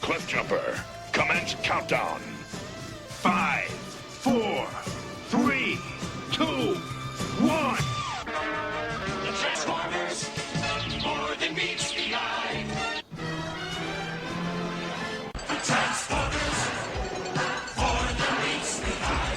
Cliff Jumper. Commence countdown. 5, 4, 3, 2, 1. The Transformers, more than meets the eye. The Transformers, more than meets the eye.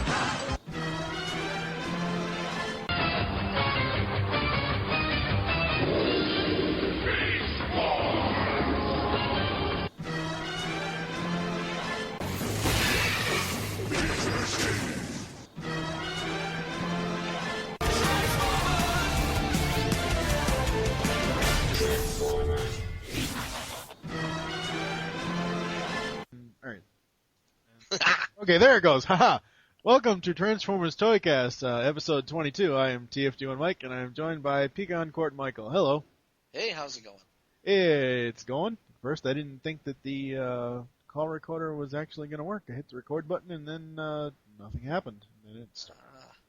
Okay, there it goes. Haha. Welcome to Transformers ToyCast, episode 22. I am TFG1Mike, and I am joined by PecanCtMichael. Hello. Hey, how's it going? It's going. First, I didn't think that the call recorder was actually going to work. I hit the record button, and then nothing happened. And then it started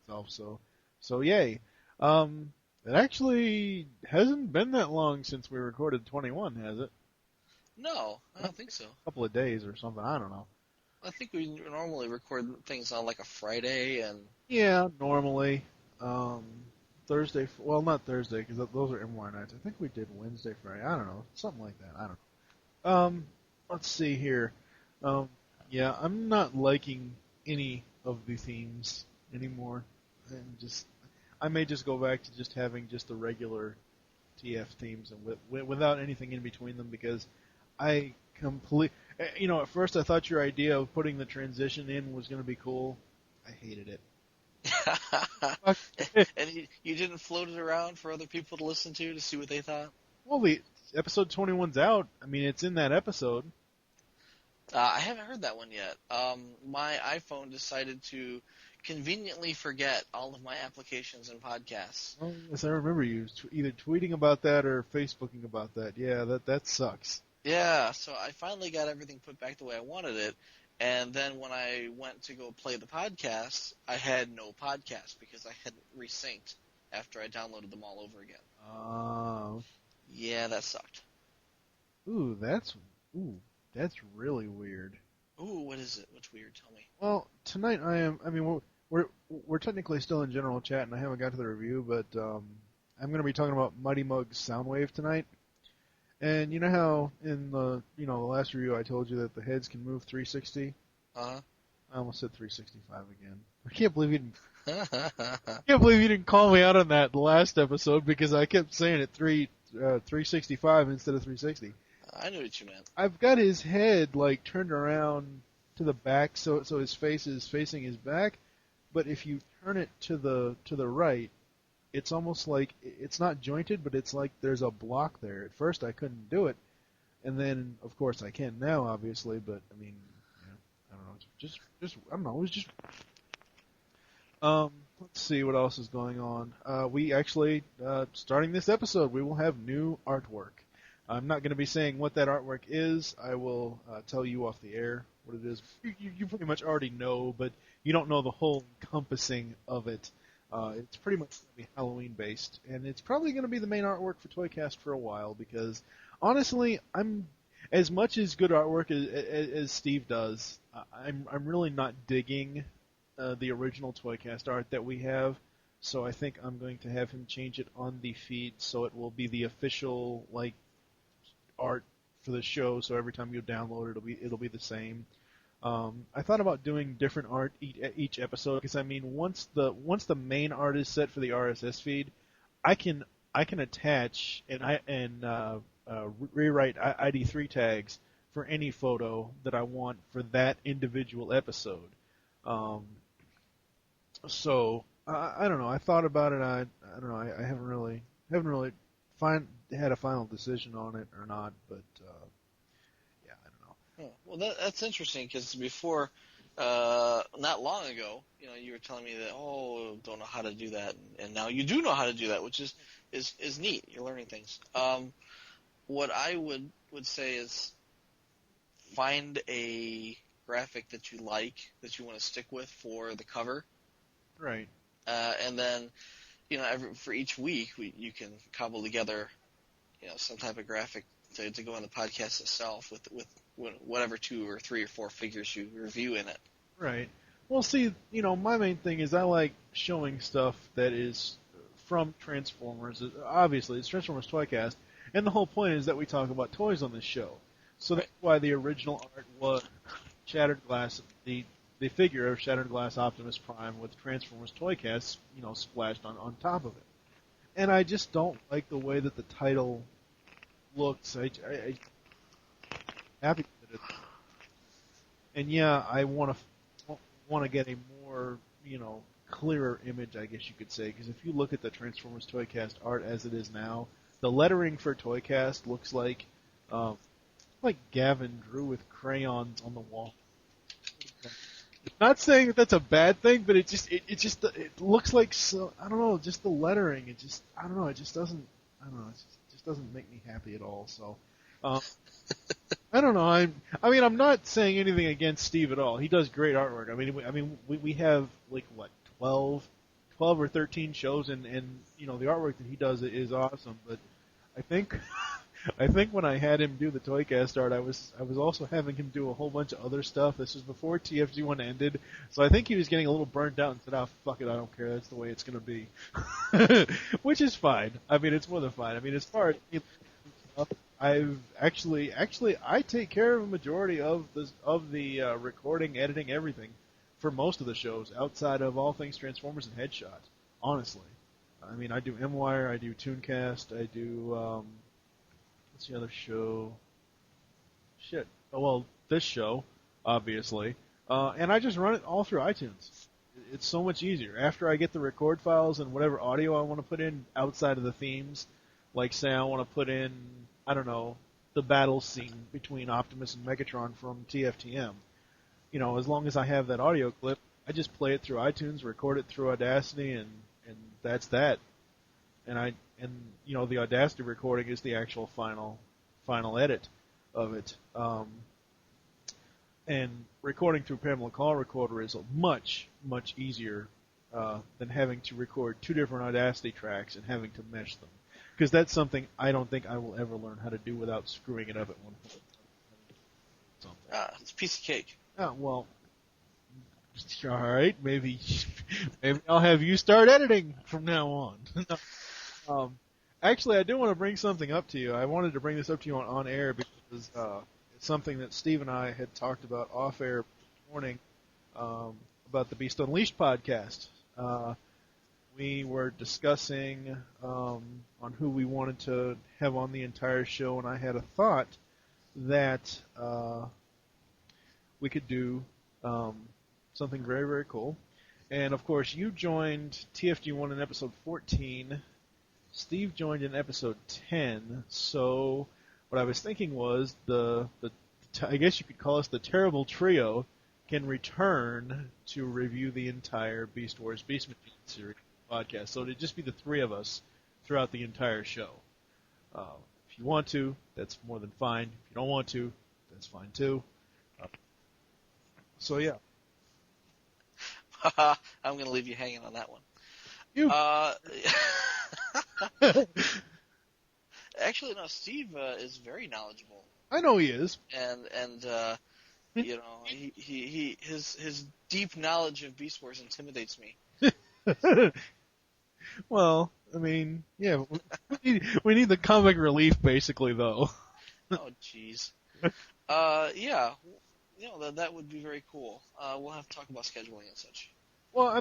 itself. So yay. It actually hasn't been that long since we recorded 21, has it? No, I don't think so. A couple of days or something. I don't know. I think we normally record things on like a Friday and... Yeah, normally. Thursday, well, not Thursday, because those are MWire nights. I think we did Wednesday, Friday. I don't know. Something like that. I don't know. Let's see here. Yeah, I'm not liking any of the themes anymore. And I may just go back to just having just the regular TF themes and without anything in between them, because at first I thought your idea of putting the transition in was going to be cool. I hated it. And you didn't float it around for other people to listen to see what they thought? Well, the episode 21's out. I mean, it's in that episode. I haven't heard that one yet. My iPhone decided to conveniently forget all of my applications and podcasts. Oh, yes, I remember you either tweeting about that or Facebooking about that. Yeah, that sucks. Yeah, so I finally got everything put back the way I wanted it, and then when I went to go play the podcast, I had no podcast because I hadn't resynced after I downloaded them all over again. Oh. Yeah, that sucked. Ooh, that's really weird. Ooh, what is it? What's weird? Tell me. Well, tonight we're technically still in general chat, and I haven't got to the review, but I'm going to be talking about Mighty Muggs Soundwave tonight. And you know how in the last review I told you that the heads can move 360? Uh-huh. I almost said 365 again. I can't believe you didn't call me out on that last episode, because I kept saying it 365 instead of 360. I knew what you meant. I've got his head turned around to the back, so his face is facing his back. But if you turn it to the right, it's almost like it's not jointed, but it's like there's a block there. At first, I couldn't do it, and then of course I can now, obviously. But I mean, I don't know. Just I don't know. It was just. Let's see what else is going on. We actually, starting this episode, we will have new artwork. I'm not going to be saying what that artwork is. I will tell you off the air what it is. You pretty much already know, but you don't know the whole encompassing of it. It's pretty much going to be Halloween-based, and it's probably going to be the main artwork for ToyCast for a while, because, honestly, I'm as much as good artwork as Steve does, I'm really not digging the original ToyCast art that we have, so I think I'm going to have him change it on the feed so it will be the official, art for the show, so every time you download it, it'll be the same. I thought about doing different art each episode, because I mean, once the main art is set for the RSS feed, I can attach and rewrite ID3 tags for any photo that I want for that individual episode. So I don't know. I thought about it. I don't know. I haven't really had a final decision on it or not, but yeah, I don't know. Well, that's interesting, because before, not long ago, you were telling me that, don't know how to do that, and now you do know how to do that, which is neat. You're learning things. What I would say is find a graphic that you like, that you want to stick with for the cover. Right. And then, for each week, you can cobble together, some type of graphic to go on the podcast itself with whatever 2 or 3 or 4 figures you review in it. Right. Well, see, my main thing is I like showing stuff that is from Transformers. Obviously, it's Transformers ToyCast, and the whole point is that we talk about toys on this show. So that's why the original art was Shattered Glass, the figure of Shattered Glass Optimus Prime with Transformers ToyCast, splashed on top of it. And I just don't like the way that the title looks. I happy with it. And yeah, I want to get a more, clearer image, I guess you could say, because if you look at the Transformers ToyCast art as it is now, the lettering for ToyCast looks like Gavin drew with crayons on the wall. Not saying that that's a bad thing, but it looks like, so I don't know, just the lettering. It just doesn't make me happy at all. So, I don't know. I'm not saying anything against Steve at all. He does great artwork. We have 12 or 13 shows, and the artwork that he does is awesome. But I think when I had him do the ToyCast art, I was also having him do a whole bunch of other stuff. This was before TFG1 ended, so I think he was getting a little burnt out and said, "Oh, fuck it, I don't care. That's the way it's going to be," which is fine. It's more than fine. As far as I've actually I take care of a majority of the recording, editing, everything for most of the shows outside of All Things Transformers and Headshot. Honestly, I do M-Wire, I do ToonCast, I do what's the other show? Shit. Oh, well, this show, obviously, and I just run it all through iTunes. It's so much easier. After I get the record files and whatever audio I want to put in outside of the themes, like say I want to put in, I don't know, the battle scene between Optimus and Megatron from TFTM. As long as I have that audio clip, I just play it through iTunes, record it through Audacity, and that's that. And the Audacity recording is the actual final edit of it. And recording through Pamela Call Recorder is much easier than having to record 2 different Audacity tracks and having to mesh them. Because that's something I don't think I will ever learn how to do without screwing it up at one point. It's a piece of cake. Well, all right, maybe I'll have you start editing from now on. Actually, I do want to bring something up to you. I wanted to bring this up to you on air because it's something that Steve and I had talked about off air this morning about the Beast Unleashed podcast. We were discussing on who we wanted to have on the entire show, and I had a thought that we could do something very, very cool. And, of course, you joined TFG1 in episode 14. Steve joined in episode 10. So what I was thinking was I guess you could call us the Terrible Trio can return to review the entire Beast Wars Beast Machine series podcast. So it'd just be the 3 of us throughout the entire show. If you want to, that's more than fine. If you don't want to, that's fine too. So yeah. I'm going to leave you hanging on that one. Actually, no. Steve is very knowledgeable. I know he is, and his deep knowledge of Beast Wars intimidates me. Well, yeah, we need the comic relief, basically, though. Oh, jeez. Yeah, that would be very cool. We'll have to talk about scheduling and such. Well,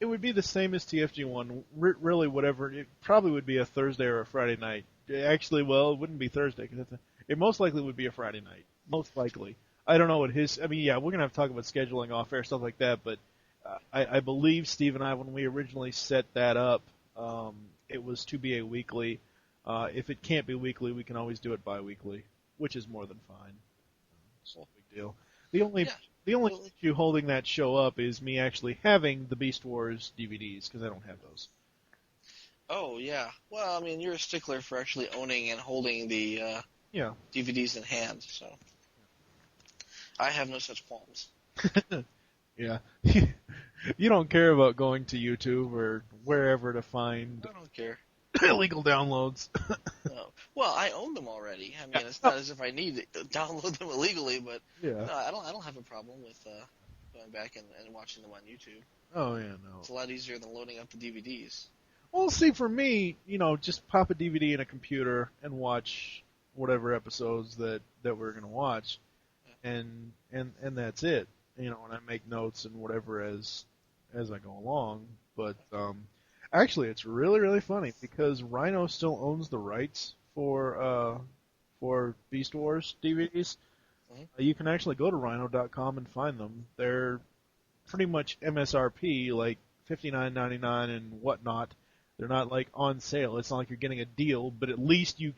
it would be the same as TFG1. Really, whatever. It probably would be a Thursday or a Friday night. Actually, well, it wouldn't be Thursday because it most likely would be a Friday night. Most likely. I don't know what his. Yeah, we're gonna have to talk about scheduling off air, stuff like that. But I believe Steve and I, when we originally set that up, it was to be a weekly. If it can't be weekly, we can always do it bi-weekly, which is more than fine. It's no big deal. The only issue holding that show up is me actually having the Beast Wars DVDs, because I don't have those. Oh, yeah. Well, you're a stickler for actually owning and holding the DVDs in hand, so I have no such qualms. Yeah. You don't care about going to YouTube or wherever to find... I don't care. illegal downloads. No. Well, I own them already. I mean, it's not as if I need to download them illegally, but Yeah. no, I don't have a problem with going back and watching them on YouTube. Oh yeah, no. It's a lot easier than loading up the DVDs. Well, see, for me, just pop a DVD in a computer and watch whatever episodes that we're gonna watch, and that's it. And I make notes and whatever as I go along. But actually, it's really really funny because Rhino still owns the rights for Beast Wars DVDs. Mhm. You can actually go to Rhino.com and find them. They're pretty much MSRP, like $59.99 and whatnot. They're not like on sale. It's not like you're getting a deal, but at least you,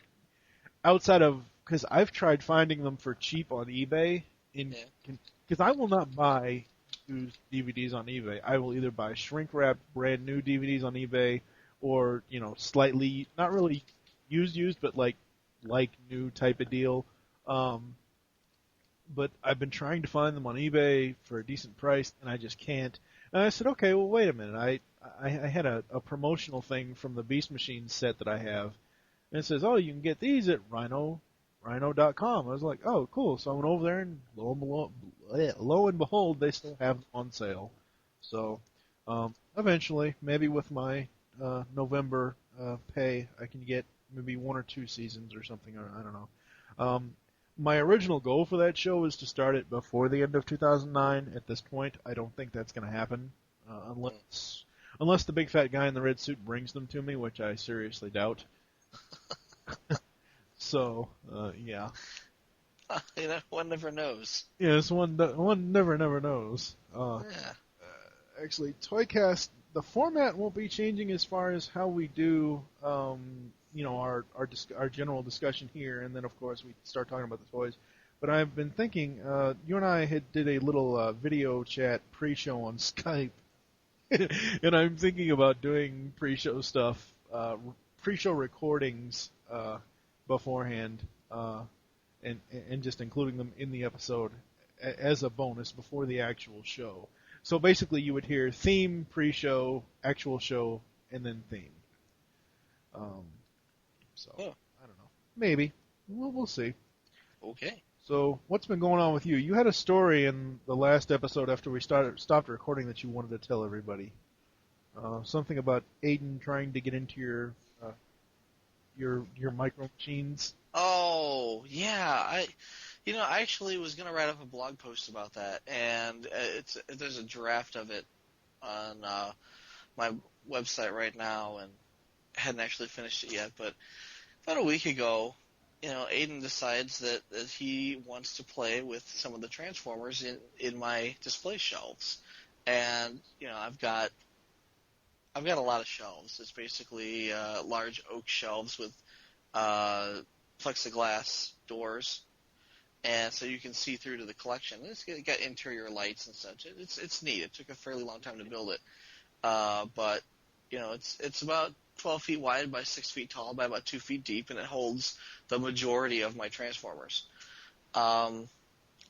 outside of, because I've tried finding them for cheap on eBay, because I will not buy used DVDs on eBay. I will either buy shrink-wrapped brand new DVDs on eBay, or slightly not really used, but like new type of deal. But I've been trying to find them on eBay for a decent price, and I just can't. And I said, okay, well, wait a minute. I had a promotional thing from the Beast Machine set that I have, and it says, oh, you can get these at Rhino.com. I was like, oh, cool. So I went over there, and lo and behold, they still have them on sale. So eventually, maybe with my November pay, I can get maybe 1 or 2 seasons or something. Or I don't know. My original goal for that show is to start it before the end of 2009. At this point, I don't think that's going to happen unless the big fat guy in the red suit brings them to me, which I seriously doubt. So, yeah. One never knows. Yes, one never knows. Yeah. Actually, ToyCast, the format won't be changing as far as how we do our general discussion here, and then of course we start talking about the toys. But I've been thinking, you and I did a little video chat pre-show on Skype, and I'm thinking about doing pre-show stuff, pre-show recordings beforehand, and just including them in the episode as a bonus before the actual show. So basically, you would hear theme, pre-show, actual show, and then theme. So, I don't know. Maybe. We'll see. Okay. So, what's been going on with you? You had a story in the last episode after we stopped recording that you wanted to tell everybody. Something about Aiden trying to get into your micro machines. Oh, yeah. I actually was going to write up a blog post about that, and there's a draft of it on my website right now, and hadn't actually finished it yet, but about a week ago, Aiden decides that he wants to play with some of the Transformers in my display shelves. And, I've got a lot of shelves. It's basically large oak shelves with plexiglass doors, and so you can see through to the collection. It's got interior lights and such. It's neat. It took a fairly long time to build it, but it's about 12 feet wide by 6 feet tall by about 2 feet deep, and it holds the majority of my Transformers. And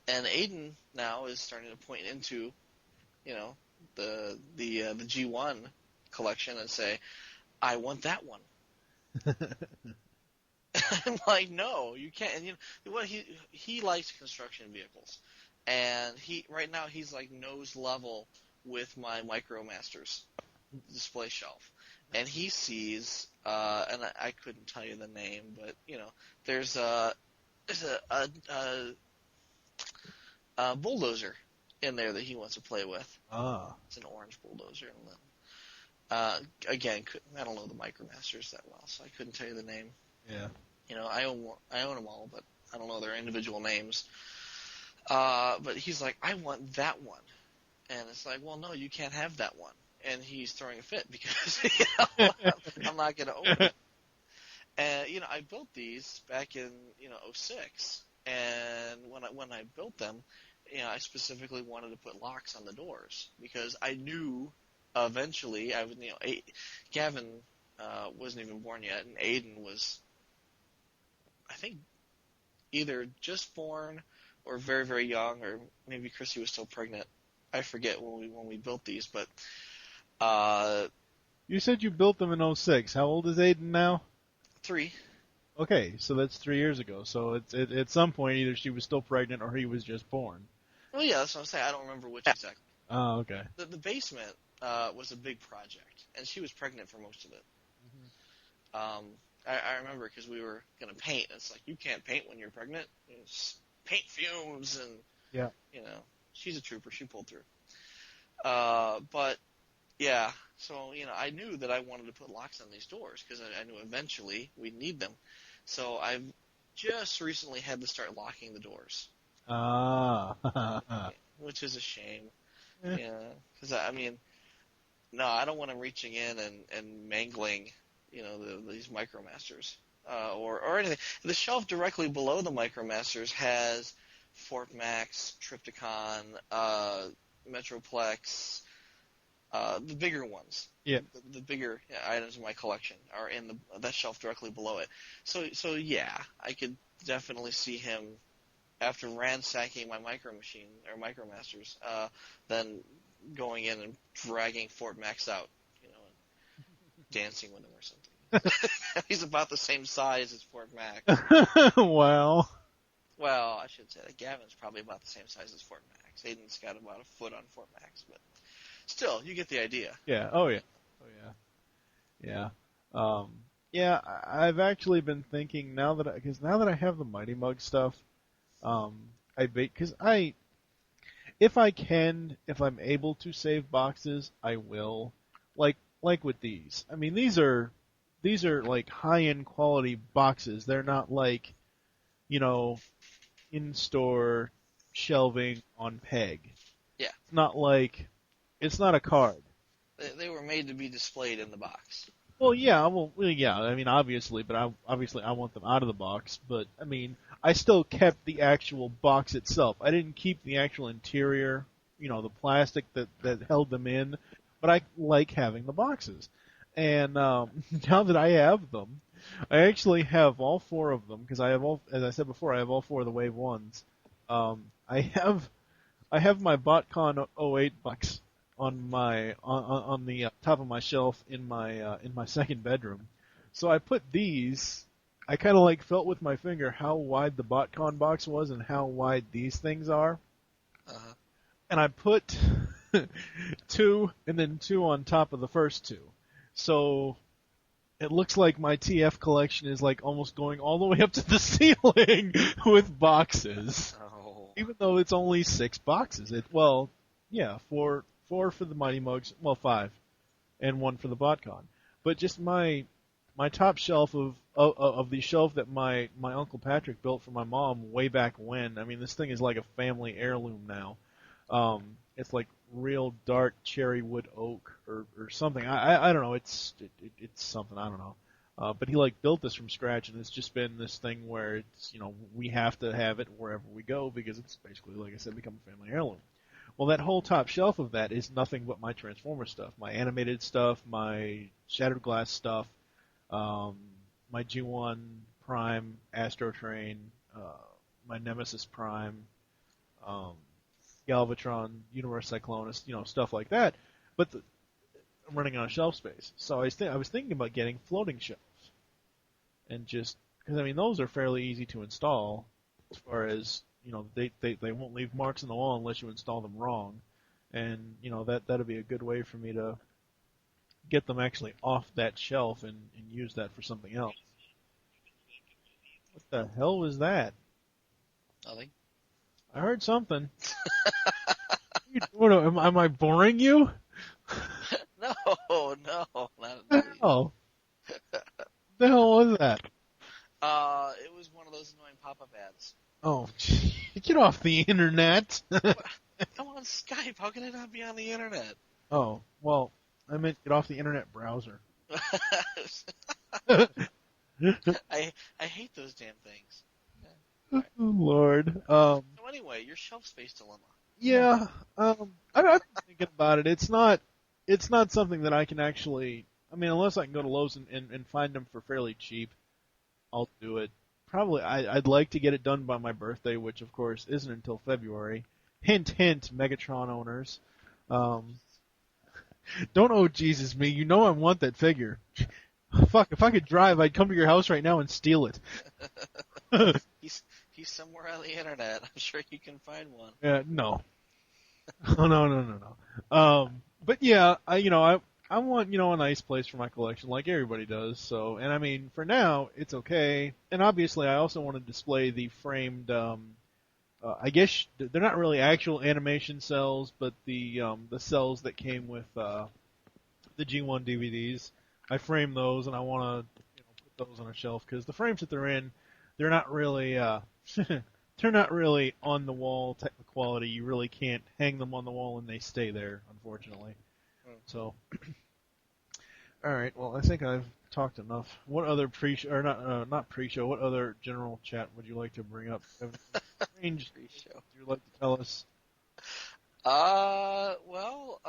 Aiden now is starting to point into, the G1 collection and say, I want that one. I'm like, no, you can't. And what he likes construction vehicles, and right now he's like nose level with my MicroMasters display shelf. And he sees, and I couldn't tell you the name, but there's a bulldozer in there that he wants to play with. Ah, it's an orange bulldozer. Again, I don't know the MicroMasters that well, so I couldn't tell you the name. yeah. I own them all, but I don't know their individual names. But he's like, I want that one, and it's like, well, no, you can't have that one. And he's throwing a fit because I'm not going to own it. And I built these back in 2006, and when I built them, I specifically wanted to put locks on the doors because I knew eventually I would. Gavin wasn't even born yet, and Aiden was, I think, either just born or very very young, or maybe Chrissy was still pregnant. I forget when we built these, but You said you built them in '06. How old is Aiden now? 3. Okay, so that's 3 years ago. So at some point, either she was still pregnant or he was just born. Well, yeah, that's what I'm saying. I don't remember which exactly. Oh, okay. The basement was a big project, and she was pregnant for most of it. I remember because we were going to paint. It's like, you can't paint when you're pregnant. It's paint fumes, and, Yeah. she's a trooper. She pulled through. But, yeah, so, I knew that I wanted to put locks on these doors because I knew eventually we'd need them. So I've just recently had to start locking the doors. Which is a shame. Yeah. Yeah, because, no, I don't want them reaching in and mangling, these MicroMasters or anything. The shelf directly below the MicroMasters has Fort Max, Trypticon, Metroplex, the bigger ones. Yeah. The bigger items in my collection are in that shelf directly below it. So yeah, I could definitely see him, after ransacking my Micro Machine or MicroMasters, then going in and dragging Fort Max out, and dancing with him or something. He's about the same size as Fort Max. Wow. Well, I should say that Gavin's probably about the same size as Fort Max. Aiden's got about a foot on Fort Max, but still, you get the idea. Yeah. Oh yeah. Yeah. I've actually been thinking now that I have the Mighty Muggs stuff, if I'm able to save boxes, I will. Like with these. I mean, these are like high-end quality boxes. They're not like, in-store shelving on peg. Yeah. It's not a card. They were made to be displayed in the box. Well, yeah. I mean, obviously, but I want them out of the box. But I mean, I still kept the actual box itself. I didn't keep the actual interior, the plastic that held them in. But I like having the boxes. And now that I have them, I actually have all 4 of them because as I said before, I have all 4 of the Wave 1s. I have my BotCon 08 box on the top of my shelf in my second bedroom. So I put these. I kind of felt with my finger how wide the BotCon box was and how wide these things are. Uh-huh. And I put 2 and then 2 on top of the first 2. So it looks like my TF collection is almost going all the way up to the ceiling with boxes. Oh. Even though it's only 6 boxes. 4 for the Mighty Muggs, 5, and 1 for the BotCon. But just my top shelf of the shelf that my Uncle Patrick built for my mom way back when. I mean, this thing is like a family heirloom now. It's like real dark cherry wood oak or something. I don't know. It's something. I don't know. But he built this from scratch, and it's just been this thing where it's we have to have it wherever we go because it's basically, like I said, become a family heirloom. Well, that whole top shelf of that is nothing but my Transformer stuff, my animated stuff, my Shattered Glass stuff, my G1 Prime Astro Train, my Nemesis Prime, Galvatron, Universe Cyclonus, stuff like that. But I'm running out of shelf space, so I was thinking about getting floating shelves, and just because those are fairly easy to install, as far as they won't leave marks on the wall unless you install them wrong, and that'd be a good way for me to get them actually off that shelf and use that for something else. What the hell was that? Nothing. I heard something. Am I boring you? No, not Oh. The hell was that? It was one of those annoying pop-up ads. Oh, get off the internet. I'm on Skype. How can I not be on the internet? Oh, well, I meant get off the internet browser. I hate those damn things. Oh, Lord. So anyway, your shelf space dilemma. Yeah, I've been thinking about it. It's not something that I can actually. Unless I can go to Lowe's and find them for fairly cheap, I'll do it. Probably, I'd like to get it done by my birthday, which of course isn't until February. Hint, hint, Megatron owners. Don't oh Jesus me. You know I want that figure. Fuck, if I could drive, I'd come to your house right now and steal it. He's somewhere on the internet. I'm sure you can find one. No. Oh, no. But yeah, I want, a nice place for my collection like everybody does. So, and I mean, for now, it's okay. And obviously, I also want to display the framed, I guess they're not really actual animation cells, but the cells that came with, the G1 DVDs. I frame those and I want to, put those on a shelf because the frames that they're in, they're not really, they're not really on the wall type of quality. You really can't hang them on the wall and they stay there, unfortunately. So, all right. Well, I think I've talked enough. What other not pre-show? What other general chat would you like to bring up? Strange Pre-show. would you like to tell us? Well,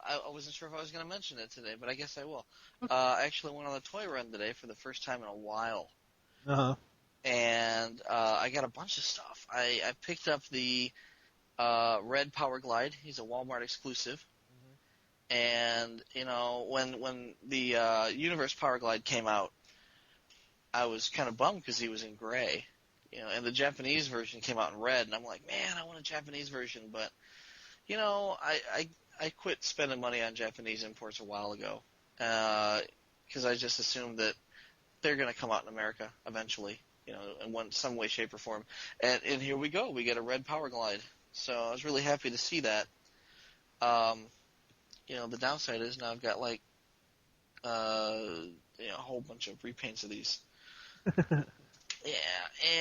I wasn't sure if I was going to mention it today, but I guess I will. I actually went on a toy run today for the first time in a while. Uh-huh. And I got a bunch of stuff. I picked up the Red Power Glide. He's a Walmart exclusive. And, when the Universe Power Glide came out, I was kind of bummed because he was in gray. And the Japanese version came out in red, and I'm like, man, I want a Japanese version. But, I quit spending money on Japanese imports a while ago because I just assumed that they're going to come out in America eventually, in some way, shape, or form. And here we go. We get a Red Power Glide. So I was really happy to see that. The downside is now I've got a whole bunch of repaints of these. Yeah,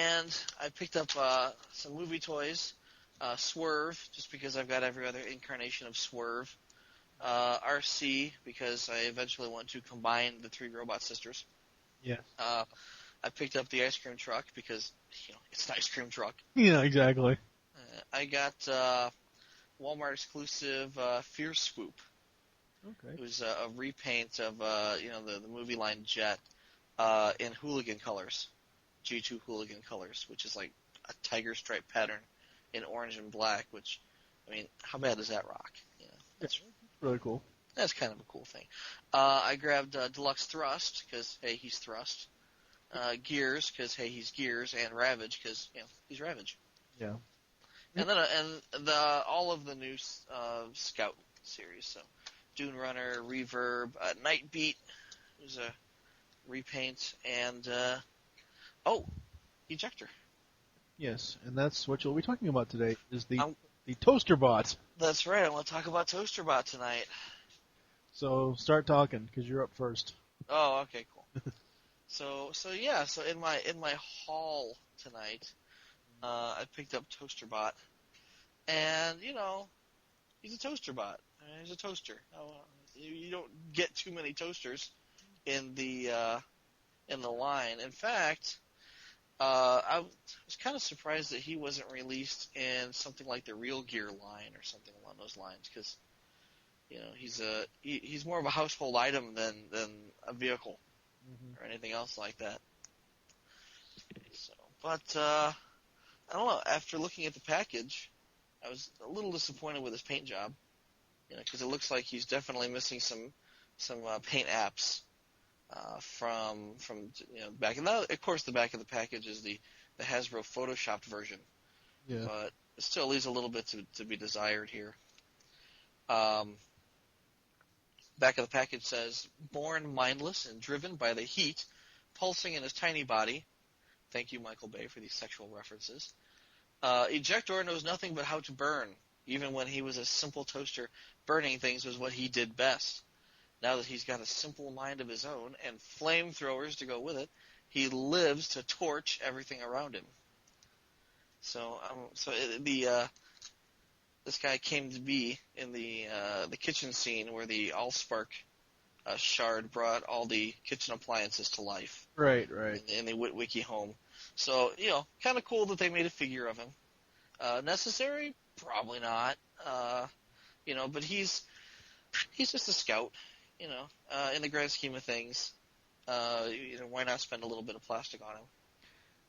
and I picked up some movie toys. Swerve, just because I've got every other incarnation of Swerve. RC, because I eventually want to combine the three Robot Sisters. Yeah. I picked up the ice cream truck because, it's an ice cream truck. Yeah, exactly. I got Walmart exclusive Fierce Swoop. Okay. It was a repaint of, the movie line Jet in hooligan colors, G2 hooligan colors, which is like a tiger stripe pattern in orange and black, which, how bad does that rock? That's really cool. That's kind of a cool thing. I grabbed Deluxe Thrust, because, hey, he's Thrust. Gears, because, hey, he's Gears. And Ravage, because, he's Ravage. Yeah. And then all of the new Scout series. So, Dune Runner, Reverb, Night Beat, who's a repaint, and, Ejector. Yes, and that's what you'll be talking about today, is the Toaster Bot. That's right, I want to talk about Toaster Bot tonight. So start talking, because you're up first. Oh, okay, cool. So in my haul tonight, I picked up Toaster Bot, and he's a Toaster Bot. He's a toaster. You don't get too many toasters in the line. In fact, I was kind of surprised that he wasn't released in something like the Real Gear line or something along those lines, because he's more of a household item than a vehicle or anything else like that. So, but I don't know. After looking at the package, I was a little disappointed with his paint job, because it looks like he's definitely missing some paint apps from back. And of course, the back of the package is the Hasbro photoshopped version. Yeah. But it still leaves a little bit to be desired here. Back of the package says, born mindless and driven by the heat pulsing in his tiny body. Thank you, Michael Bay, for these sexual references. Ejector knows nothing but how to burn. Even when he was a simple toaster, burning things was what he did best. Now that he's got a simple mind of his own and flamethrowers to go with it, he lives to torch everything around him. This guy came to be in the kitchen scene where the Allspark shard brought all the kitchen appliances to life. Right. In the Witwicky home. So, kind of cool that they made a figure of him. Necessary? Probably not. But he's just a scout. In the grand scheme of things, why not spend a little bit of plastic on him?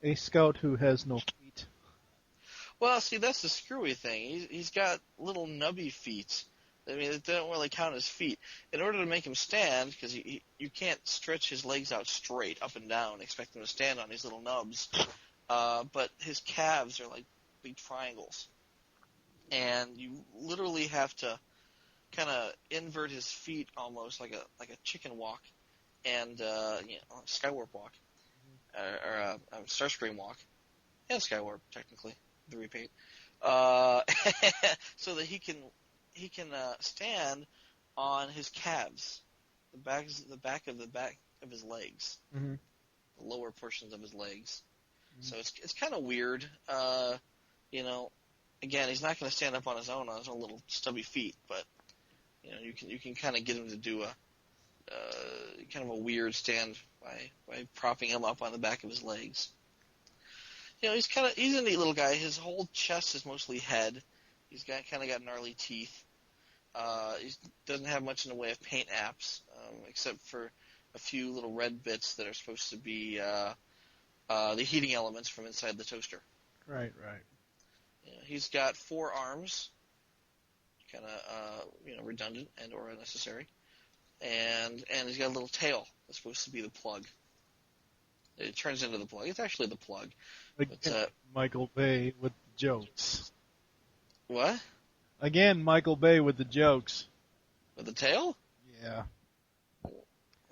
A scout who has no feet. Well, see, that's the screwy thing. He's got little nubby feet. I mean, it don't really count as feet. In order to make him stand, because you can't stretch his legs out straight up and down, expect him to stand on these little nubs. But his calves are like big triangles, and you literally have to kind of invert his feet almost like a chicken walk, and Skywarp walk, or Starscream walk, and Skywarp technically the repaint, so that he can stand on his calves, the back of his legs, Mm-hmm. the lower portions of his legs. So it's kind of weird. Again, he's not going to stand up on his own little stubby feet, but you can kind of get him to do a kind of a weird stand by propping him up on the back of his legs. He's a neat little guy. His whole chest is mostly head. He's got gnarly teeth. He doesn't have much in the way of paint apps, except for a few little red bits that are supposed to be the heating elements from inside the toaster. Right. He's got 4 arms, kind of redundant and or unnecessary, and he's got a little tail that's supposed to be the plug. It turns into the plug. It's actually the plug. Again, Michael Bay with the jokes. What? Again, Michael Bay with the jokes. With the tail? Yeah.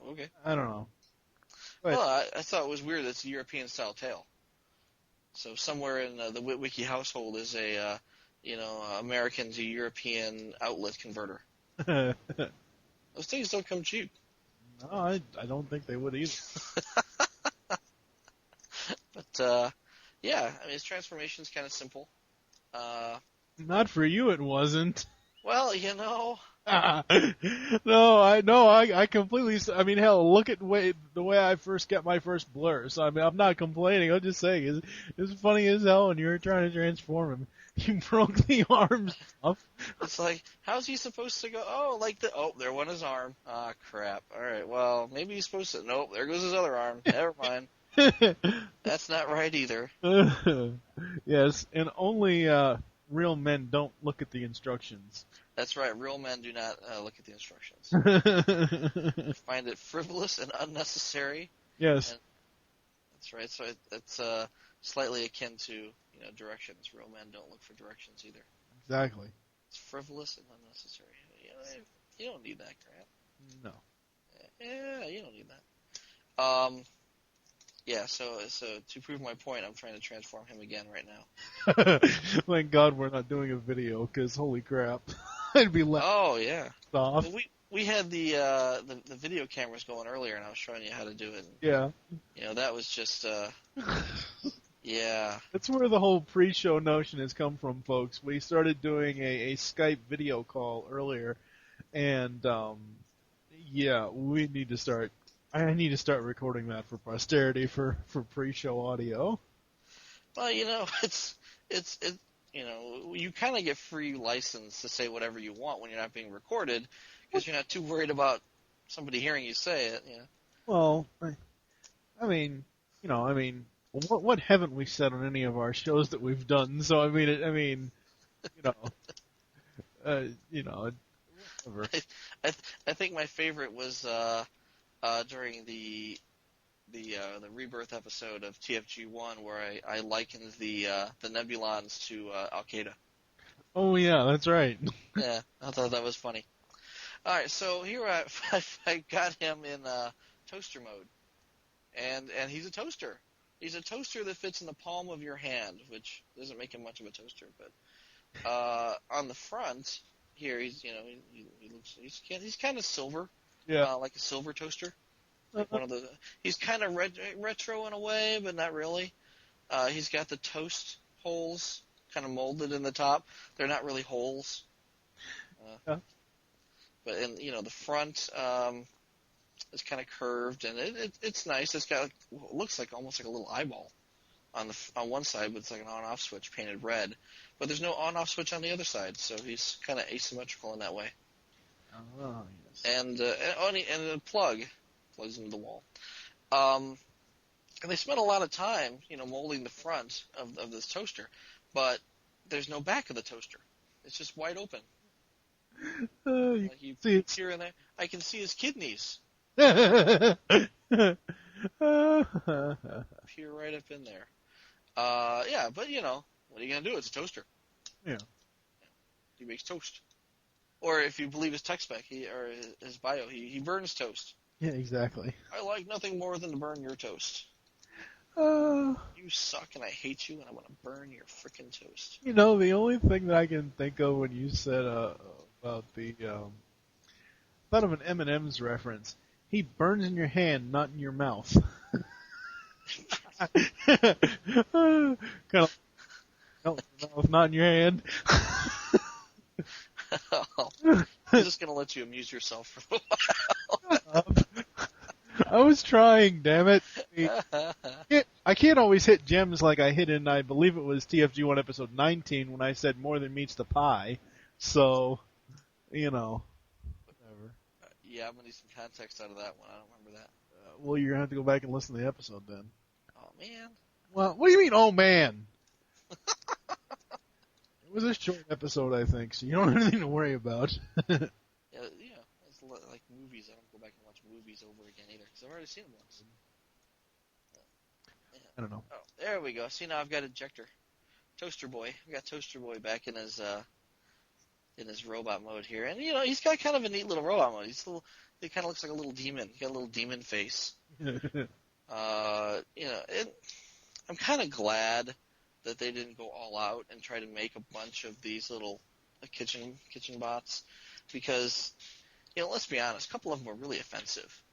Okay. I don't know. But, Well, I thought it was weird that it's a European-style tail. So somewhere in the Witwiki household is a, American to European outlet converter. Those things don't come cheap. No, I don't think they would either. But, yeah, I mean, his transformation's kind of simple. Not for you, it wasn't. Well, No, I completely. I mean, hell, look at the way I first got my first blur. So I mean, I'm not complaining. I'm just saying, it's funny as hell when you were trying to transform him. You broke the arms off. It's like, how's he supposed to go? There went his arm. Ah, crap. All right, well, maybe he's supposed to. Nope, there goes his other arm. Never mind. That's not right either. Yes, and only real men don't look at the instructions. That's right. Real men do not look at the instructions. They find it frivolous and unnecessary. Yes. And that's right. So it's slightly akin to directions. Real men don't look for directions either. Exactly. It's frivolous and unnecessary. You don't need that crap. No. Yeah, you don't need that. Yeah, so to prove my point, I'm trying to transform him again right now. Thank God we're not doing a video, because holy crap, I'd be left off. Well, we had the video cameras going earlier, and I was showing you how to do it. And, Yeah. that was just yeah. That's where the whole pre-show notion has come from, folks. We started doing a Skype video call earlier, and yeah, we need to start. I need to start recording that for posterity for pre-show audio. Well, it's you kind of get free license to say whatever you want when you're not being recorded, because you're not too worried about somebody hearing you say it. Well, I mean, what haven't we said on any of our shows that we've done? So whatever. I think my favorite was during the Rebirth episode of TFG1, where I likened the Nebulons to Al-Qaeda. Oh yeah, that's right. Yeah, I thought that was funny. All right, so here I got him in toaster mode, and he's a toaster. He's a toaster that fits in the palm of your hand, which doesn't make him much of a toaster. But on the front here, he's kind of silver. Yeah. Like a silver toaster. Like one of the. He's kind of retro in a way, but not really. He's got the toast holes kind of molded in the top. They're not really holes. Yeah. But the front is kind of curved, and it's nice. It's got looks like almost like a little eyeball on one side, but it's like an on-off switch painted red. But there's no on-off switch on the other side, so he's kind of asymmetrical in that way. Oh, yes. And the plugs into the wall. And they spent a lot of time, molding the front of this toaster. But there's no back of the toaster. It's just wide open. You Like you see peer in there. I can see his kidneys it's... peer right up in there. Yeah, but what are you gonna do? It's a toaster. Yeah. He makes toast. Or if you believe his tech spec, or his bio, he burns toast. Yeah, exactly. I like nothing more than to burn your toast. You suck and I hate you and I want to burn your frickin' toast. The only thing that I can think of when you said about the thought of an M&M's reference. He burns in your hand, not in your mouth. Kind of mouth, not in your hand. I'm just gonna let you amuse yourself for a while. I was trying, damn it. I can't always hit gems like I hit in, I believe it was TFG1 episode 19 when I said more than meets the pie. So, whatever. Yeah, I'm gonna need some context out of that one. I don't remember that. Well, you're gonna have to go back and listen to the episode then. Oh man. Well, what do you mean, oh man? It was a short episode, I think, so you don't have anything to worry about. Yeah, it's like movies. I don't go back and watch movies over again either because I've already seen them once. Yeah. I don't know. Oh, there we go. See, now I've got Ejector, Toaster Boy. We got Toaster Boy back in his robot mode here, and he's got kind of a neat little robot mode. He kind of looks like a little demon. He got a little demon face. I'm kind of glad that they didn't go all out and try to make a bunch of these little kitchen bots, because let's be honest, a couple of them were really offensive.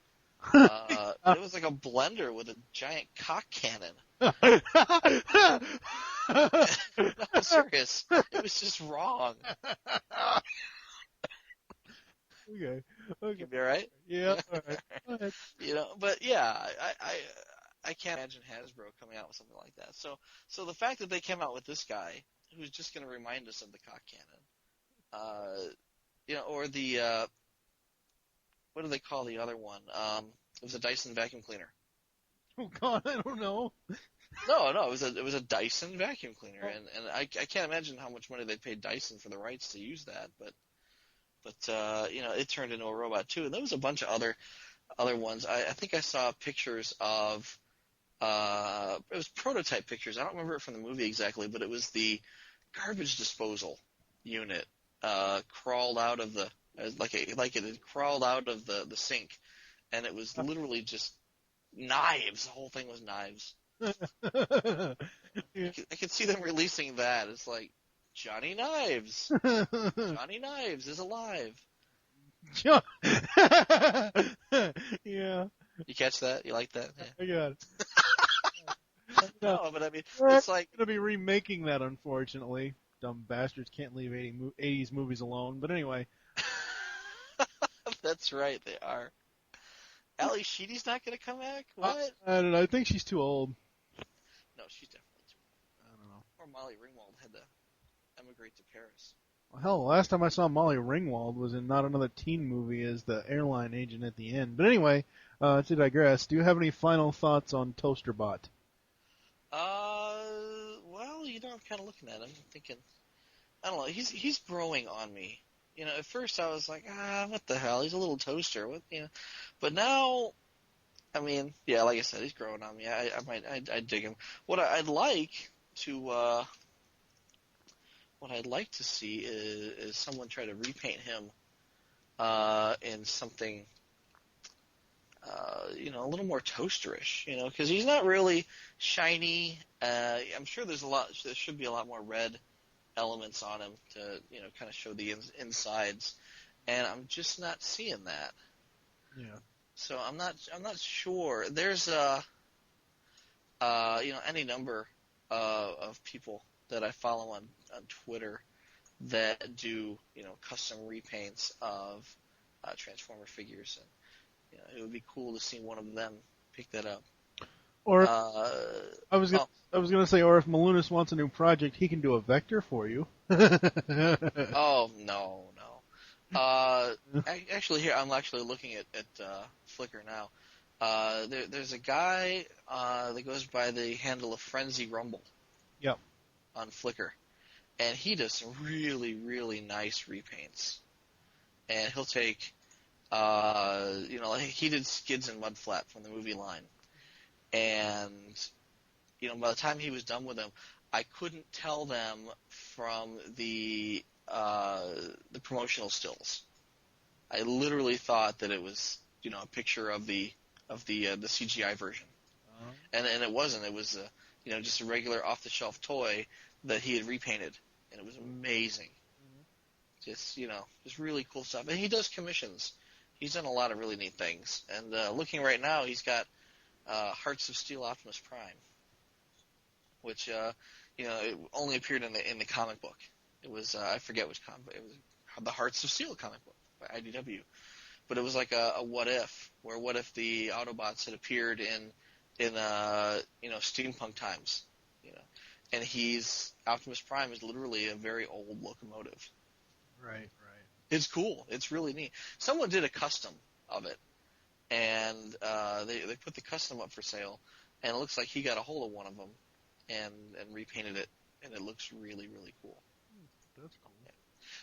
It was like a blender with a giant cock cannon. No, I'm serious. It was just wrong. Okay. You be all right? Yeah. All right. Go ahead. But yeah, I can't imagine Hasbro coming out with something like that. So the fact that they came out with this guy who's just going to remind us of the cock cannon, or the what do they call the other one? It was a Dyson vacuum cleaner. Oh God, I don't know. No, it was a Dyson vacuum cleaner, and I can't imagine how much money they paid Dyson for the rights to use that, but it turned into a robot too, and there was a bunch of other ones. I think I saw pictures of it was prototype pictures. I don't remember it from the movie exactly, but it was the garbage disposal unit crawled out of the like it had crawled out of the sink, and it was literally just knives. The whole thing was knives. Yeah. I could see them releasing that. It's like Johnny Knives. Johnny Knives is alive. Yeah. You catch that? You like that? Yeah. I got it. No, but I mean, We're it's like going to be remaking that, unfortunately. Dumb bastards can't leave 80s movies alone. But anyway. that's right, they are. Ali Sheedy's not going to come back? What? I don't know. I think she's too old. No, she's definitely too old. I don't know. Or Molly Ringwald had to emigrate to Paris. Well, hell, the last time I saw Molly Ringwald was in Not Another Teen Movie as the airline agent at the end. But anyway, to digress, do you have any final thoughts on Toaster Bot? Well, I'm kind of looking at him, thinking, I don't know, he's growing on me. At first I was like, what the hell? He's a little toaster. But now, I mean, yeah, like I said, he's growing on me. I dig him. What I'd like to see is someone try to repaint him in something, a little more toasterish, because he's not really shiny. I'm sure there should be a lot more red elements on him to, kind of show the insides, and I'm just not seeing that. Yeah. So I'm not sure. There's any number of people that I follow on Twitter that do, custom repaints of Transformer figures, and it would be cool to see one of them pick that up. Or I was gonna say, or if Malunas wants a new project, he can do a vector for you. Oh no. Actually, here I'm actually looking at Flickr now. There's a guy that goes by the handle of Frenzy Rumble. Yep. On Flickr, and he does some really, really nice repaints. And he'll take, like he did Skids and Mudflap from the movie line. And, by the time he was done with them, I couldn't tell them from the promotional stills. I literally thought that it was, a picture of the CGI version. And it wasn't. It was, just a regular off-the-shelf toy that he had repainted. And it was amazing. Just really cool stuff. And he does commissions. He's done a lot of really neat things. And looking right now, he's got Hearts of Steel Optimus Prime, which it only appeared in the comic book. It was I forget which comic book. It was the Hearts of Steel comic book by IDW. But it was like a what if, where what if the Autobots had appeared in steampunk times, and Optimus Prime is literally a very old locomotive. Right. It's cool. It's really neat. Someone did a custom of it, and they put the custom up for sale, and it looks like he got a hold of one of them and repainted it, and it looks really, really cool. That's cool. Yeah.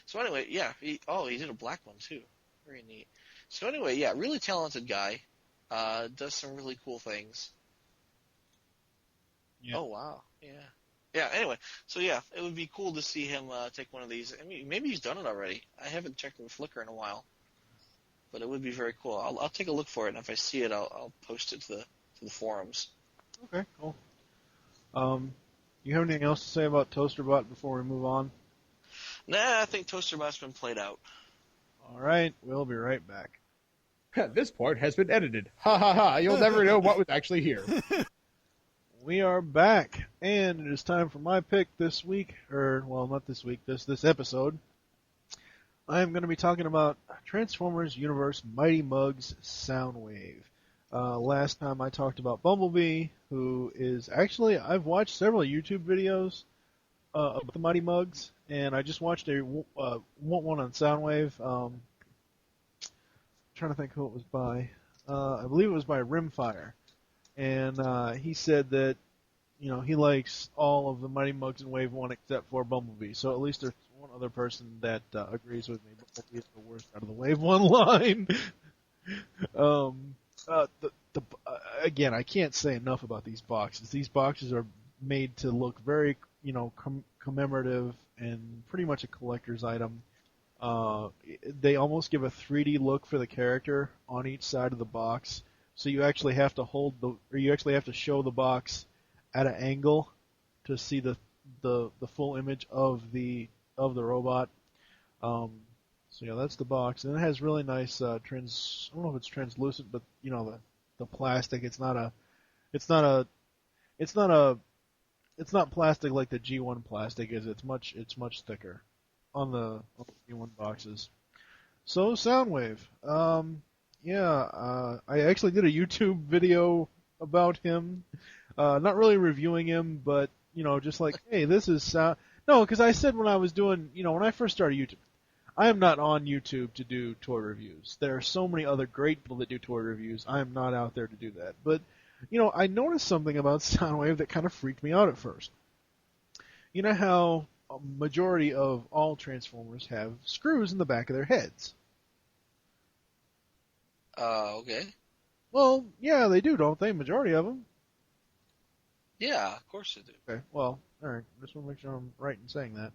So anyway, yeah, he did a black one too. Very neat. So anyway, yeah, really talented guy. Does some really cool things. Yeah. Oh wow, yeah. Yeah, anyway, so yeah, it would be cool to see him take one of these. I mean, maybe he's done it already. I haven't checked in Flickr in a while, but it would be very cool. I'll take a look for it, and if I see it, I'll post it to the forums. Okay, cool. You have anything else to say about Toaster Bot before we move on? Nah, I think Toaster Bot's been played out. All right, we'll be right back. This part has been edited. Ha ha ha, you'll never know what was actually here. We are back, and it is time for my pick this week, not this week, this episode. I am going to be talking about Transformers Universe Mighty Muggs Soundwave. Last time I talked about Bumblebee, who is actually, I've watched several YouTube videos of the Mighty Muggs, and I just watched one on Soundwave. Trying to think who it was by. I believe it was by Rimfire. And he said that, he likes all of the Mighty Muggs in Wave 1 except for Bumblebee. So at least there's one other person that agrees with me. Bumblebee is the worst out of the Wave 1 line. Again, I can't say enough about these boxes. These boxes are made to look very, commemorative and pretty much a collector's item. They almost give a 3D look for the character on each side of the box. So you actually have to show the box at an angle to see the full image of the robot. So yeah, that's the box, and it has really nice I don't know if it's translucent, but the plastic. It's not plastic like the G1 plastic is. It's much thicker on the G1 boxes. So Soundwave. I actually did a YouTube video about him. Not really reviewing him, but, just like, hey, this is sound. No, because I said when I was doing, when I first started YouTube, I am not on YouTube to do toy reviews. There are so many other great people that do toy reviews. I am not out there to do that. But, I noticed something about Soundwave that kind of freaked me out at first. You know how a majority of all Transformers have screws in the back of their heads? Okay. Well, yeah, they do, don't they? Majority of them. Yeah, of course they do. Okay, well, alright. Just want to make sure I'm right in saying that.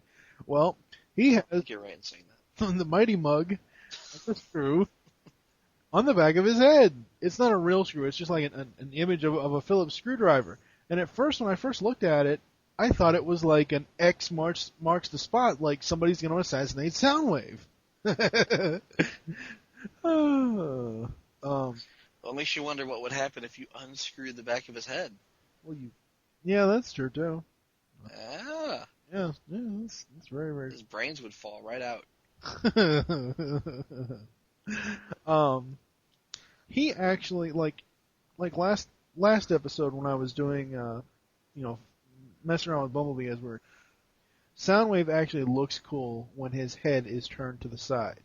Well, he has I think you're right in saying that. the Mighty Mug has a screw on the back of his head. It's not a real screw. It's just like an image of a Phillips screwdriver. And at first, when I first looked at it, I thought it was like an X marks the spot, like somebody's going to assassinate Soundwave. Well, it makes you wonder what would happen if you unscrewed the back of his head. Well, yeah, that's true too. Ah. Yeah, that's very, very. His brains would fall right out. He actually like last episode when I was doing messing around with Bumblebee as we're Soundwave actually looks cool when his head is turned to the side.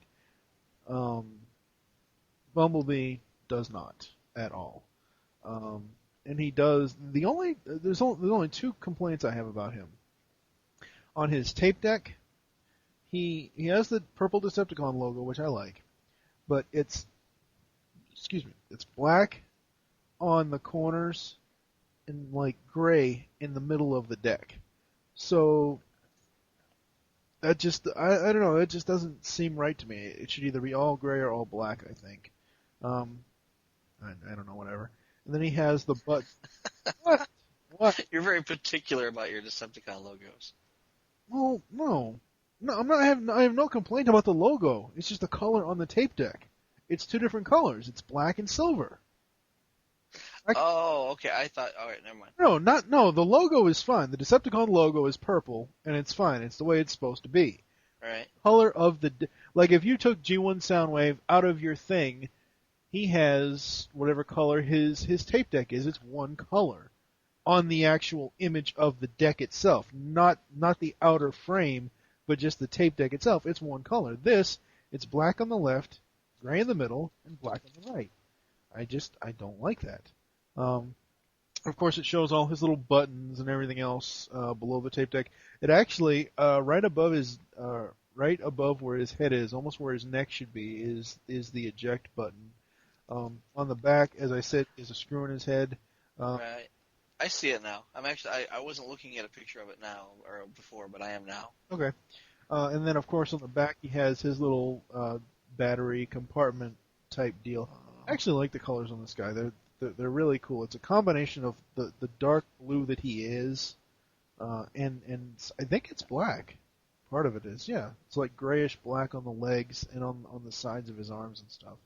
Bumblebee does not at all. And he does there's only two complaints I have about him. on his tape deck, he has the purple Decepticon logo, which I like, but it's black on the corners and like gray in the middle of the deck. So that just I don't know, it just doesn't seem right to me. It should either be all gray or all black, I think. I don't know, whatever. And then he has the butt. What? You're very particular about your Decepticon logos. Well, no, I'm not. I have no complaint about the logo. It's just the color on the tape deck. It's two different colors. It's black and silver. Oh, okay. I thought. All right, never mind. No. The logo is fine. The Decepticon logo is purple, and it's fine. It's the way it's supposed to be. All right. Color of the like, if you took G1 Soundwave out of your thing, he has whatever color his tape deck is. It's one color on the actual image of the deck itself, not the outer frame, but just the tape deck itself. It's one color. This, it's black on the left, gray in the middle, and black on the right. I don't like that. Of course, it shows all his little buttons and everything else below the tape deck. It actually right above where his head is, almost where his neck should be, is the eject button. On the back, as I said, is a screw in his head. Right. I see it now. I wasn't looking at a picture of it now or before, but I am now. Okay. And then, of course, on the back, he has his little battery compartment type deal. I actually like the colors on this guy. They're really cool. It's a combination of the dark blue that he is, and I think it's black. Part of it is, yeah. It's like grayish black on the legs and on the sides of his arms and stuff.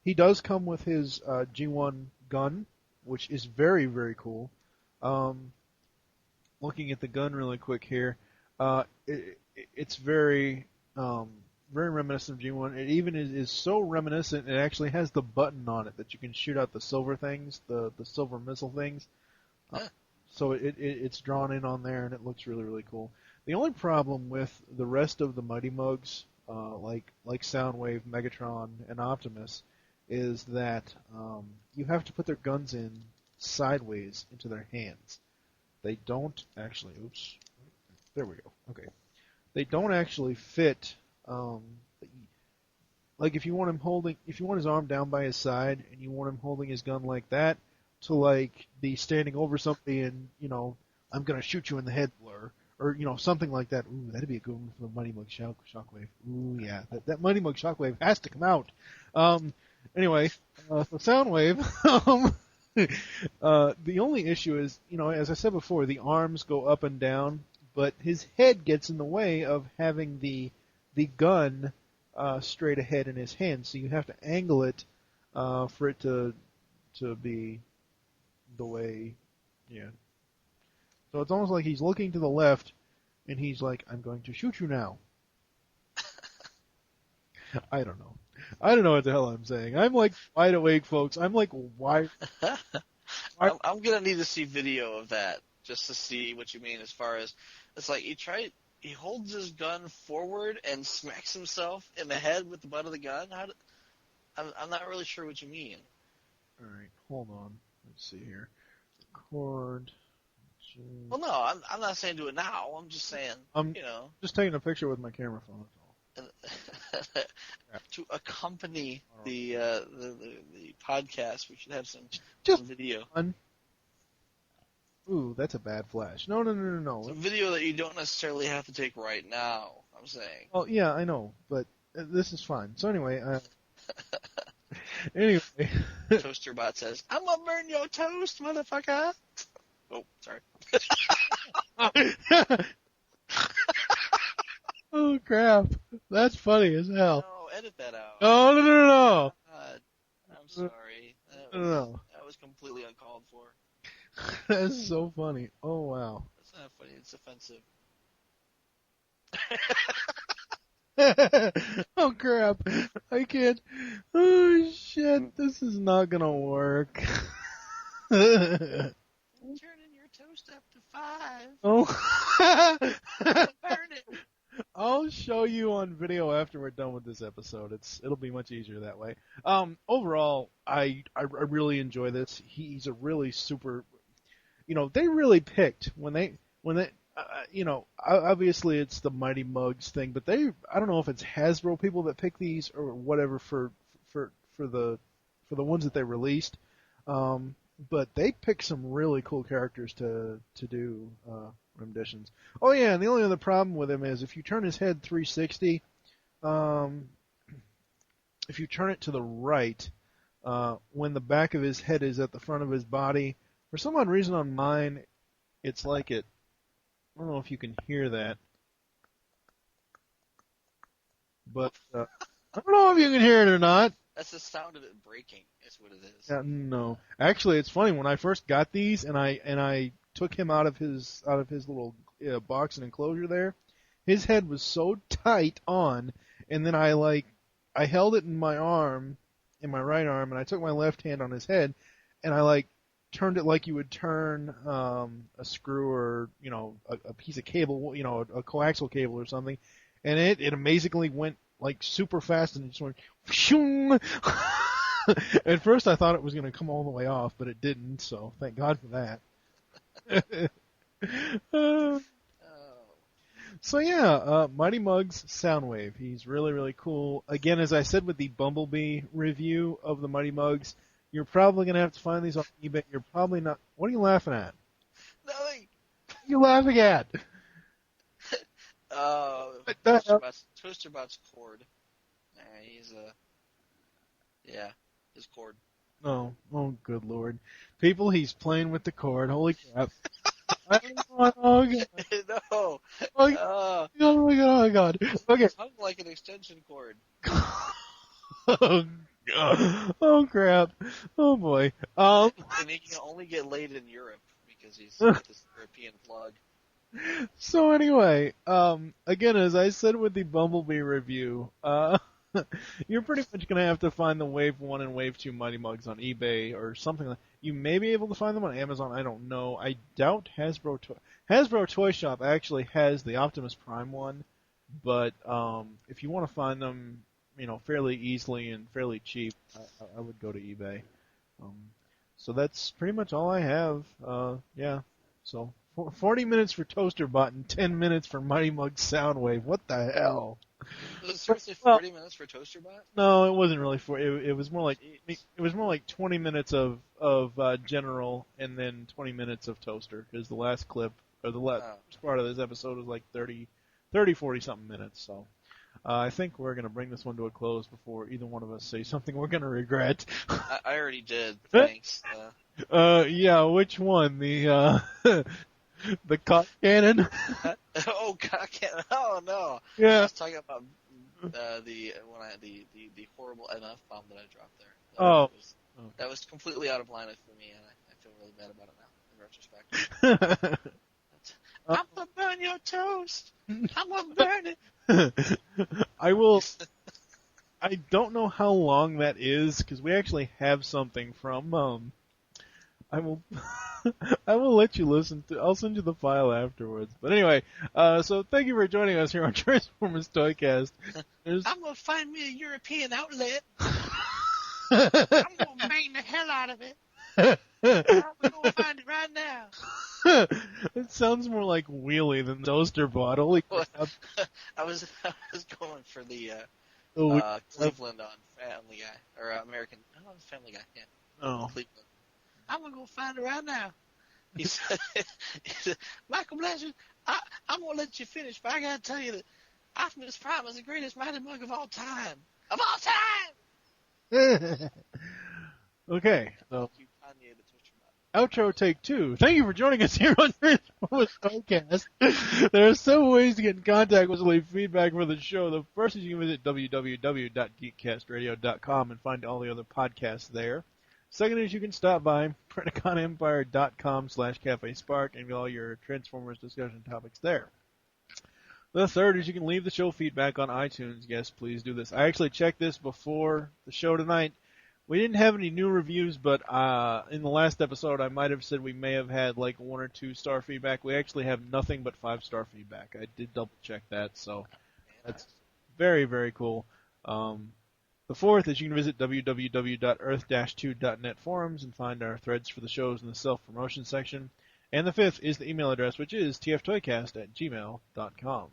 He does come with his G1 gun, which is very, very cool. Looking at the gun really quick here, it's very reminiscent of G1. It even is so reminiscent, it actually has the button on it that you can shoot out the silver things, the silver missile things. So it's drawn in on there, and it looks really, really cool. The only problem with the rest of the Mighty Muggs, like Soundwave, Megatron, and Optimus, is that you have to put their guns in sideways into their hands. They don't actually. Oops. There we go. Okay. They don't actually fit. Like if you want his arm down by his side, and you want him holding his gun like that, to like be standing over somebody and I'm gonna shoot you in the head blur, or something like that. Ooh, that'd be a good one for the Mighty Muggs Shockwave. Ooh, yeah, that Mighty Muggs Shockwave has to come out. Anyway, for Soundwave, the only issue is, as I said before, the arms go up and down, but his head gets in the way of having the gun straight ahead in his hand, so you have to angle it for it to be the way, yeah. So it's almost like he's looking to the left, and he's like, I'm going to shoot you now. I don't know. I don't know what the hell I'm saying. I'm like wide awake, folks. I'm like, why? I'm going to need to see video of that just to see what you mean as far as, it's like he holds his gun forward and smacks himself in the head with the butt of the gun. I'm not really sure what you mean. All right, hold on. Let's see here. Record. Well, no, I'm not saying do it now. I'm just saying, just taking a picture with my camera phone. To accompany the podcast, we should have some video. Ooh, that's a bad flash. No. Some video that you don't necessarily have to take right now, I'm saying. Oh, yeah, I know, but this is fine. So anyway, Toaster Bot says, I'm gonna burn your toast, motherfucker. Oh, sorry. Oh, crap. That's funny as hell. No, edit that out. No. God, I'm sorry. No. That was completely uncalled for. That's so funny. Oh, wow. That's not funny. It's offensive. Oh, crap. I can't. Oh, shit. This is not gonna work. Turning your toast up to 5. Oh. Burn it. I'll show you on video after we're done with this episode. It'll be much easier that way. Overall, I really enjoy this. He's a really super. They really picked when they obviously it's the Mighty Muggs thing, but I don't know if it's Hasbro people that pick these or whatever for the ones that they released. But they pick some really cool characters to do renditions. Oh yeah, and the only other problem with him is if you turn his head 360, if you turn it to the right, when the back of his head is at the front of his body, for some odd reason on mine, it's like it. I don't know if you can hear that, but I don't know if you can hear it or not. That's the sound of it breaking. Is what it is. No, actually, it's funny. When I first got these, and I took him out of his little box and enclosure there, his head was so tight on, and then I held it in my arm, in my right arm, and I took my left hand on his head, and I turned it like you would turn a screw or a piece of cable, a coaxial cable or something, and it amazingly went super fast, and it just went shoo. At first I thought it was going to come all the way off, but it didn't, so thank God for that. So yeah, Mighty Muggs Soundwave. He's really, really cool. Again, as I said with the Bumblebee review of the Mighty Muggs, you're probably going to have to find these on eBay. You're probably not... What are you laughing at? Nothing. What are you laughing at? Toaster Bot's cord. He's his cord. Oh, good Lord. People, he's playing with the cord. Holy crap. Oh, God. No. Oh, my God. Okay. It sounds like an extension cord. Oh, crap. Oh, boy. And he can only get laid in Europe because he's this European plug. So anyway, again, as I said with the Bumblebee review, you're pretty much going to have to find the Wave 1 and Wave 2 Mighty Muggs on eBay or something like that. You may be able to find them on Amazon, I don't know. I doubt Hasbro Toy Shop actually has the Optimus Prime one, but if you want to find them, fairly easily and fairly cheap, I would go to eBay. So that's pretty much all I have. Yeah, so 40 minutes for Toaster Bot and 10 minutes for Mighty Muggs Soundwave. What the hell? Was it seriously 40 minutes for Toaster Bot? No, it wasn't really 40. It was more like 20 minutes of general and then 20 minutes of Toaster, because the last clip or the last part of this episode was like 30, 40 something minutes. So I think we're gonna bring this one to a close before either one of us say something we're gonna regret. I already did. Thanks. Yeah, which one? The the cock cannon? Oh, cock cannon! Oh no! Yeah. I was talking about the horrible enough bomb that I dropped there. That was completely out of line for me, and I feel really bad about it now in retrospect. I'm gonna burn your toast. I'm gonna burn it. I will. I don't know how long that is, because we actually have something from. I will let you listen to. I'll send you the file afterwards. But anyway, so thank you for joining us here on Transformers ToyCast. I'm gonna find me a European outlet. I'm gonna bang the hell out of it. I'm gonna find it right now. It sounds more like Wheelie than Toaster Bot. Holy crap! I was going for the Cleveland on Family Guy or American. Oh, Family Guy. Yeah. Oh. Cleveland. I'm gonna go find it right now. He said, Michael Blanchard, I'm gonna let you finish, but I gotta tell you that Optimus Prime is the greatest Mighty Mug of all time. Of all time! Okay, so outro take 2. Thank you for joining us here on Transformers ToyCast. There are several ways to get in contact with us, leave feedback for the show. The first is you can visit www.geekcastradio.com and find all the other podcasts there. Second is you can stop by PecanCtMichael.com/CafeSpark and get all your Transformers discussion topics there. The third is you can leave the show feedback on iTunes. Yes, please do this. I actually checked this before the show tonight. We didn't have any new reviews, but in the last episode I might have said we may have had like 1 or 2 star feedback. We actually have nothing but 5-star feedback. I did double check that, so that's very, very cool. The fourth is you can visit www.earth-2.net forums and find our threads for the shows in the self-promotion section. And the fifth is the email address, which is tftoycast@gmail.com.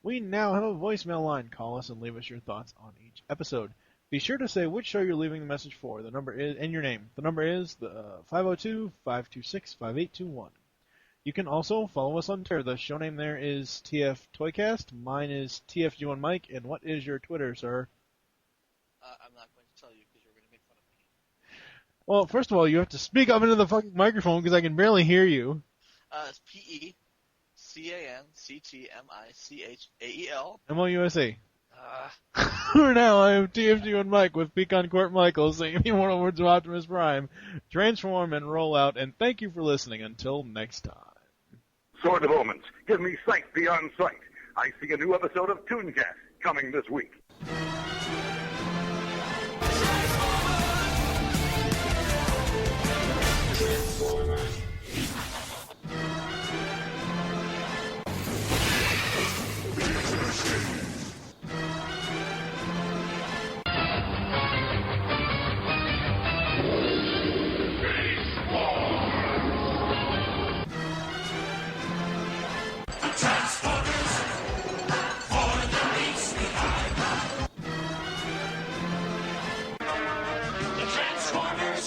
We now have a voicemail line. Call us and leave us your thoughts on each episode. Be sure to say which show you're leaving the message for. The number is, and your name. The number is 502-526-5821. You can also follow us on Twitter. The show name there is TF ToyCast. Mine is TFG1Mike. And what is your Twitter, sir? I'm not going to tell you because you're going to make fun of me. Well, first of all, you have to speak up into the fucking microphone because I can barely hear you. It's PecanCtMichael. MOUSA. For now, I am TFG1Mike with PecanCtMichael saying the immortal words of Optimus Prime. Transform and roll out, and thank you for listening. Until next time. Sword of Omens, give me sight beyond sight. I see a new episode of ToonCast coming this week. Transformers, for the beats behind. The Transformers.